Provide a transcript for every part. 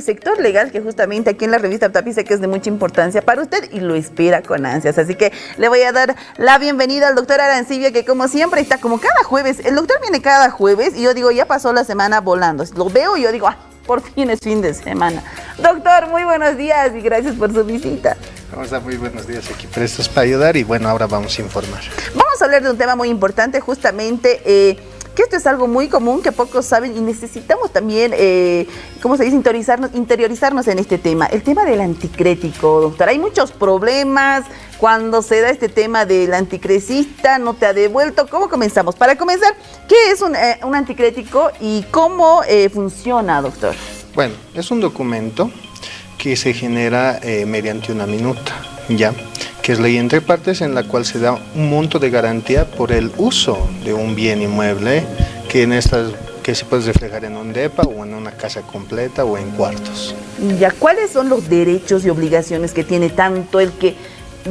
Sector legal que justamente aquí en la revista Tapi sé que es de mucha importancia para usted y lo espera con ansias, así que le voy a dar la bienvenida al doctor Arancibia, que como siempre está como cada jueves. El doctor viene cada jueves y yo digo, ya pasó la semana volando, lo veo y yo digo, por fin es fin de semana. Doctor, muy buenos días y gracias por su visita. ¿Cómo está? Muy buenos días, aquí prestos para ayudar y bueno, ahora vamos a informar. Vamos a hablar de un tema muy importante, justamente que esto es algo muy común que pocos saben y necesitamos también, ¿cómo se dice?, interiorizarnos en este tema. El tema del anticrético, doctor. Hay muchos problemas cuando se da este tema del anticrecista, no te ha devuelto. ¿Cómo comenzamos? Para comenzar, ¿qué es un anticrético y cómo funciona, doctor? Bueno, es un documento que se genera mediante una minuta, ¿ya?, que es ley entre partes, en la cual se da un monto de garantía por el uso de un bien inmueble que se puede reflejar en un depa o en una casa completa o en cuartos. Ya, ¿cuáles son los derechos y obligaciones que tiene tanto el que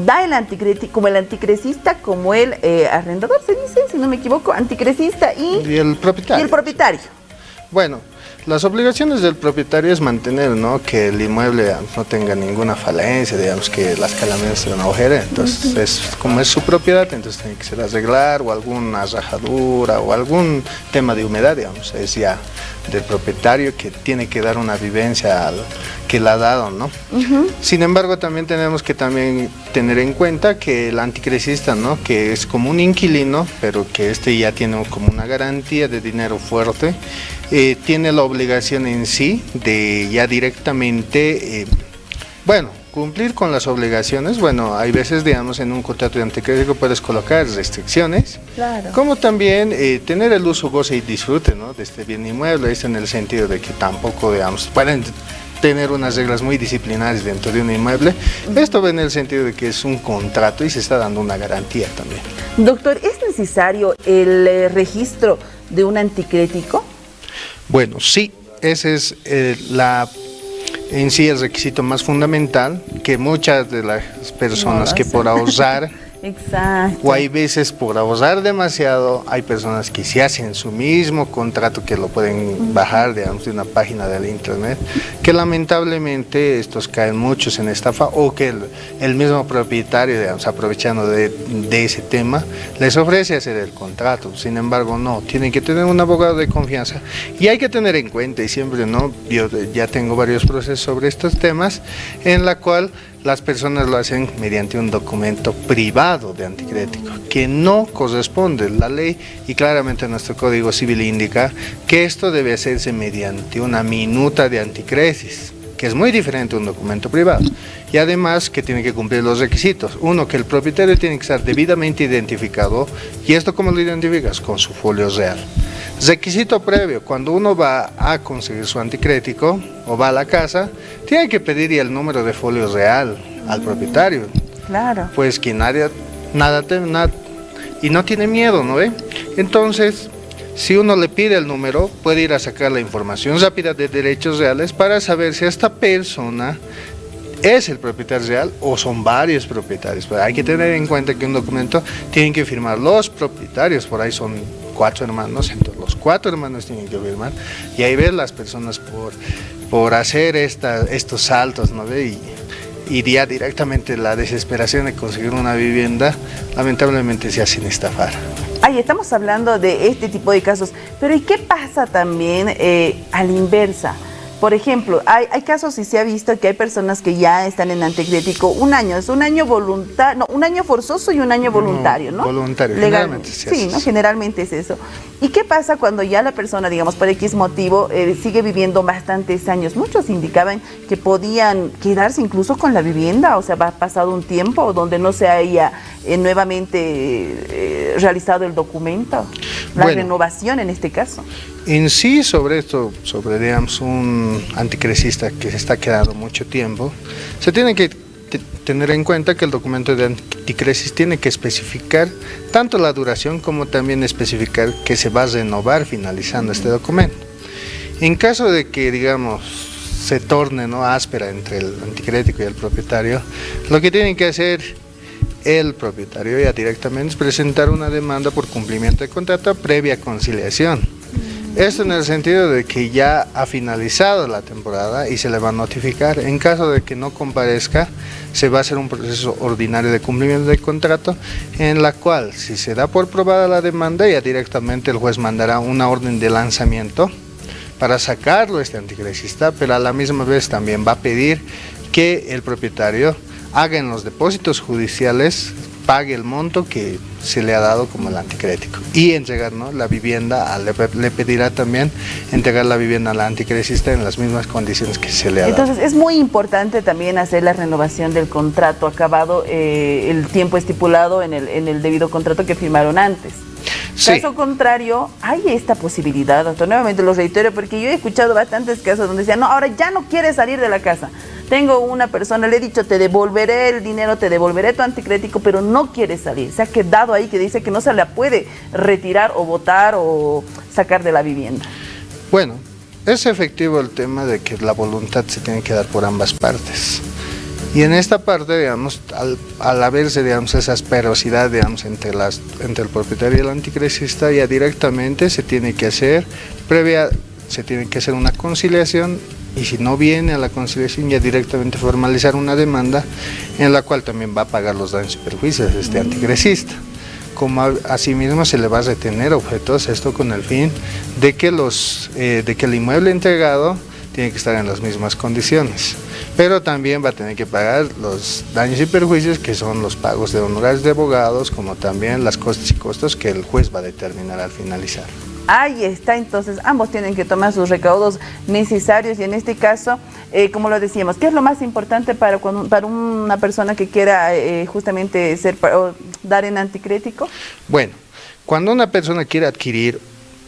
da el anticrético, como el anticrecista, como el arrendador, se dice, si no me equivoco, anticrecista y el propietario? Y el propietario. Bueno, las obligaciones del propietario es mantener, ¿no?, que el inmueble no tenga ninguna falencia, digamos, que las calamidades se van a agujeren. Entonces, como es su propiedad, entonces tiene que ser arreglar o alguna rajadura o algún tema de humedad, digamos, es ya del propietario, que tiene que dar una vivencia al que la ha dado, ¿no? Sin embargo, también tenemos que tener en cuenta que el anticrecista, ¿no?, que es como un inquilino, pero que ya tiene como una garantía de dinero fuerte, tiene la obligación en sí de ya directamente, cumplir con las obligaciones. Bueno, hay veces, digamos, en un contrato de anticrético puedes colocar restricciones, claro, como también tener el uso, goce y disfrute, ¿no?, de este bien inmueble. Es en el sentido de que tampoco, digamos, pueden tener unas reglas muy disciplinarias dentro de un inmueble. Esto va en el sentido de que es un contrato y se está dando una garantía también. Doctor, ¿es necesario el registro de un anticrético? Bueno, sí, ese es en sí el requisito más fundamental, que muchas de las personas que por ahorrar exacto, o hay veces por ahorrar demasiado, hay personas que se hacen su mismo contrato, que lo pueden bajar, digamos, de una página del internet, que lamentablemente estos caen muchos en estafa, o que el mismo propietario, digamos, aprovechando de ese tema, les ofrece hacer el contrato. Sin embargo, no, tienen que tener un abogado de confianza y hay que tener en cuenta, y siempre, ¿no?, yo ya tengo varios procesos sobre estos temas, en la cual las personas lo hacen mediante un documento privado de anticrético, que no corresponde. La ley y claramente nuestro Código Civil indica que esto debe hacerse mediante una minuta de anticresis, que es muy diferente a un documento privado, y además que tiene que cumplir los requisitos. Uno, que el propietario tiene que estar debidamente identificado, y esto ¿cómo lo identificas? Con su folio real. Requisito previo: cuando uno va a conseguir su anticrético o va a la casa, tiene que pedir el número de folio real al propietario. Claro. Pues que nada y no tiene miedo, ¿no ve? Entonces, si uno le pide el número, puede ir a sacar la información rápida de derechos reales para saber si esta persona es el propietario real o son varios propietarios. Pero hay que tener en cuenta que un documento tienen que firmar los propietarios, por ahí son 4 hermanos, entonces los 4 hermanos tienen que firmar, y ahí ves las personas por hacer estos saltos, ¿no ve? Y ya directamente la desesperación de conseguir una vivienda, lamentablemente se hacen estafar. Ahí estamos hablando de este tipo de casos, pero ¿y qué pasa también a la inversa? Por ejemplo, hay casos y se ha visto que hay personas que ya están en anticrético un año, es un año voluntario, no, un año forzoso y un año voluntario, ¿no? Voluntario, legalmente. Generalmente Sí, ¿no? Generalmente es eso. ¿Y qué pasa cuando ya la persona, digamos, por X motivo, sigue viviendo bastantes años? Muchos indicaban que podían quedarse incluso con la vivienda, o sea, va pasado un tiempo donde no se haya nuevamente realizado el documento, la renovación en este caso. En sí, sobre esto, digamos, un anticrecista que se está quedando mucho tiempo, se tiene que tener en cuenta que el documento de anticresis tiene que especificar tanto la duración como también especificar que se va a renovar finalizando este documento. En caso de que, digamos, se torne, ¿no?, áspera entre el anticrético y el propietario, lo que tienen que hacer el propietario ya directamente es presentar una demanda por cumplimiento de contrato previa conciliación. Esto en el sentido de que ya ha finalizado la temporada y se le va a notificar. En caso de que no comparezca, se va a hacer un proceso ordinario de cumplimiento del contrato, en la cual, si se da por probada la demanda, ya directamente el juez mandará una orden de lanzamiento para sacarlo anticrecista, pero a la misma vez también va a pedir que el propietario haga en los depósitos judiciales, pague el monto que se le ha dado como el anticrético y entregar, ¿no?, la vivienda, le pedirá también entregar la vivienda al anticrecista en las mismas condiciones que se le ha dado. Entonces es muy importante también hacer la renovación del contrato acabado el tiempo estipulado en el debido contrato que firmaron antes. Sí. Caso contrario, hay esta posibilidad, doctor, nuevamente lo reitero, porque yo he escuchado bastantes casos donde decían, no, ahora ya no quieres salir de la casa. Tengo una persona, le he dicho, te devolveré el dinero, te devolveré tu anticrético, pero no quiere salir. Se ha quedado ahí que dice que no se la puede retirar o botar o sacar de la vivienda. Bueno, es efectivo el tema de que la voluntad se tiene que dar por ambas partes. Y en esta parte, digamos, al haberse, digamos, esa asperosidad, digamos, entre el propietario y el anticrecista, ya directamente se tiene que hacer una conciliación, y si no viene a la conciliación, ya directamente formalizar una demanda en la cual también va a pagar los daños y perjuicios de este anticrecista. Como asimismo se le va a retener objetos, esto con el fin de que el inmueble entregado tiene que estar en las mismas condiciones, pero también va a tener que pagar los daños y perjuicios, que son los pagos de honorarios de abogados, como también las costas y costos que el juez va a determinar al finalizar. Ahí está, entonces ambos tienen que tomar sus recaudos necesarios y en este caso, como lo decíamos, ¿qué es lo más importante para una persona que quiera justamente dar en anticrético? Bueno, cuando una persona quiere adquirir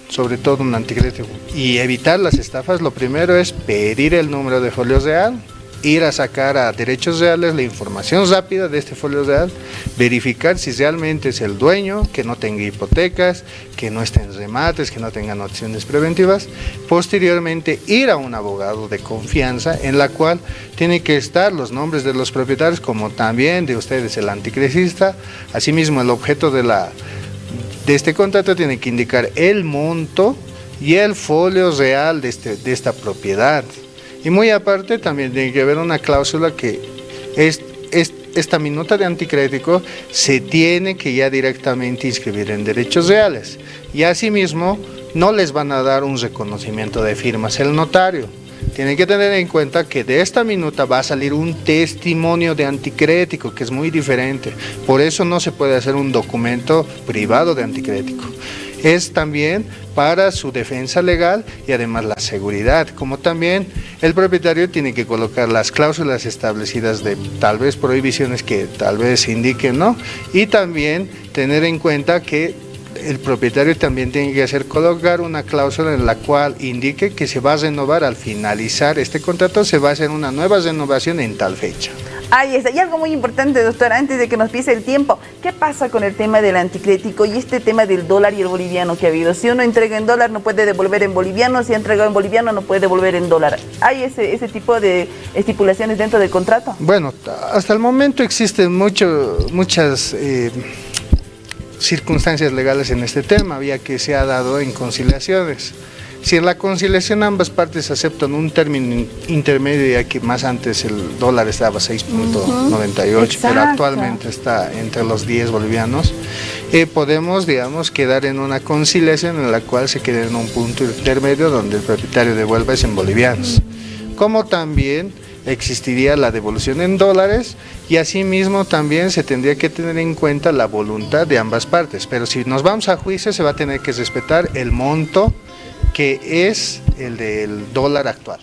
sobre todo un anticrético y evitar las estafas, lo primero es pedir el número de folio real, ir a sacar a Derechos Reales la información rápida de este folio real, verificar si realmente es el dueño, que no tenga hipotecas, que no esté en remates, que no tengan opciones preventivas. Posteriormente ir a un abogado de confianza en la cual tienen que estar los nombres de los propietarios, como también de ustedes el anticrecista. Asimismo, el objeto de este contrato tiene que indicar el monto y el folio real de esta propiedad. Y muy aparte también tiene que haber una cláusula que esta minuta de anticrético se tiene que ya directamente inscribir en Derechos Reales. Y asimismo no les van a dar un reconocimiento de firmas el notario. Tienen que tener en cuenta que de esta minuta va a salir un testimonio de anticrético, que es muy diferente. Por eso no se puede hacer un documento privado de anticrético. Es también para su defensa legal y además la seguridad, como también el propietario tiene que colocar las cláusulas establecidas de tal vez prohibiciones que tal vez indiquen, ¿no? Y también tener en cuenta que el propietario también tiene que colocar una cláusula en la cual indique que se va a renovar al finalizar este contrato, se va a hacer una nueva renovación en tal fecha. Ahí está. Y algo muy importante, doctora, antes de que nos pise el tiempo, ¿qué pasa con el tema del anticrético y este tema del dólar y el boliviano que ha habido? Si uno entrega en dólar no puede devolver en boliviano, si ha entregado en boliviano no puede devolver en dólar. ¿Hay ese tipo de estipulaciones dentro del contrato? Bueno, hasta el momento existen muchas circunstancias legales en este tema, ya que se ha dado en conciliaciones. Si en la conciliación ambas partes aceptan un término intermedio, ya que más antes el dólar estaba 6.98, pero actualmente está entre los 10 bolivianos, podemos, digamos, quedar en una conciliación en la cual se quede en un punto intermedio donde el propietario devuelva es en bolivianos. Como también existiría la devolución en dólares y asimismo también se tendría que tener en cuenta la voluntad de ambas partes, pero si nos vamos a juicio se va a tener que respetar el monto que es el del dólar actual.